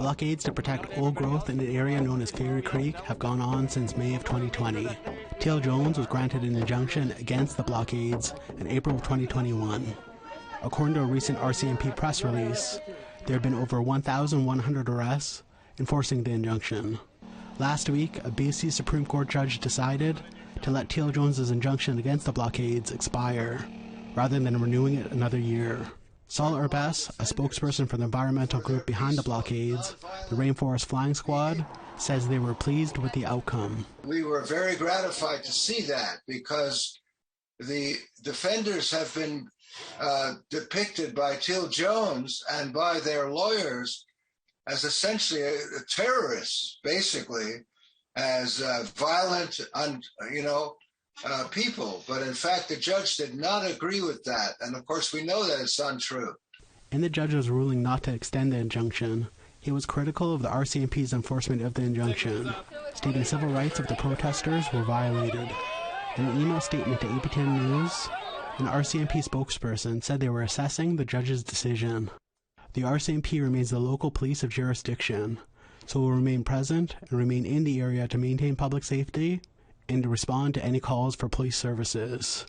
Blockades to protect old growth in an area known as Fairy Creek have gone on since May of 2020. Teal Jones was granted an injunction against the blockades in April of 2021. According to a recent RCMP press release, there have been over 1,100 arrests enforcing the injunction. Last week, a BC Supreme Court judge decided to let Teal Jones's injunction against the blockades expire, rather than renewing it another year. Saul Arbess, a spokesperson for the environmental group behind the blockades, the Rainforest Flying Squad, says they were pleased with the outcome. We were very gratified to see that because the defenders have been depicted by Teal Jones and by their lawyers as essentially terrorists, basically, as violent, people. But in fact, the judge did not agree with that. And of course, we know that it's untrue. In the judge's ruling not to extend the injunction, he was critical of the RCMP's enforcement of the injunction, stating civil rights of the protesters were violated. In an email statement to APTN News, an RCMP spokesperson said they were assessing the judge's decision. The RCMP remains the local police of jurisdiction, so will remain present and remain in the area to maintain public safety and to respond to any calls for police services.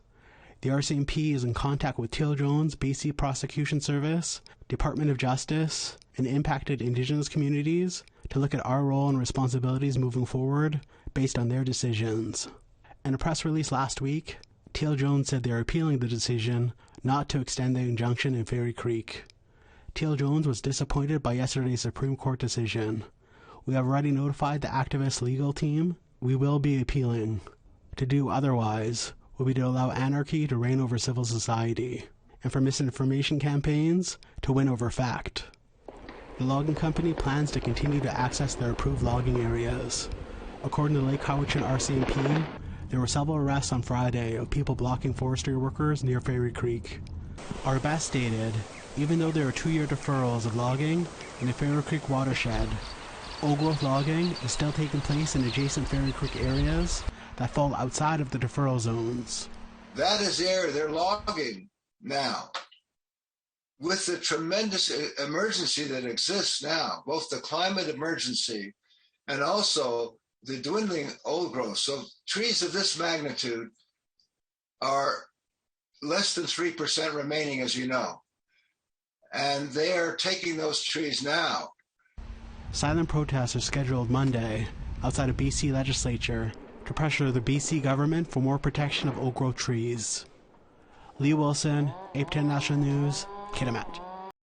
The RCMP is in contact with Teal Jones, BC Prosecution Service, Department of Justice, and impacted Indigenous communities to look at our role and responsibilities moving forward based on their decisions. In a press release last week, Teal Jones said they are appealing the decision not to extend the injunction in Fairy Creek. Teal Jones was disappointed by yesterday's Supreme Court decision. We have already notified the activist legal team. We will be appealing. To do otherwise will be to allow anarchy to reign over civil society, and for misinformation campaigns to win over fact. The logging company plans to continue to access their approved logging areas. According to Lake Cowichan RCMP, there were several arrests on Friday of people blocking forestry workers near Fairy Creek. Arbess stated, even though there are 2-year deferrals of logging in the Fairy Creek watershed, old-growth logging is still taking place in adjacent Fairy Creek areas that fall outside of the deferral zones. That is the area they're logging now. With the tremendous emergency that exists now, both the climate emergency and also the dwindling old growth. So trees of this magnitude are less than 3% remaining, as you know. And they are taking those trees now. Silent protests are scheduled Monday outside of BC legislature to pressure the BC government for more protection of old-growth trees. Lee Wilson, APTN National News, Kitimat.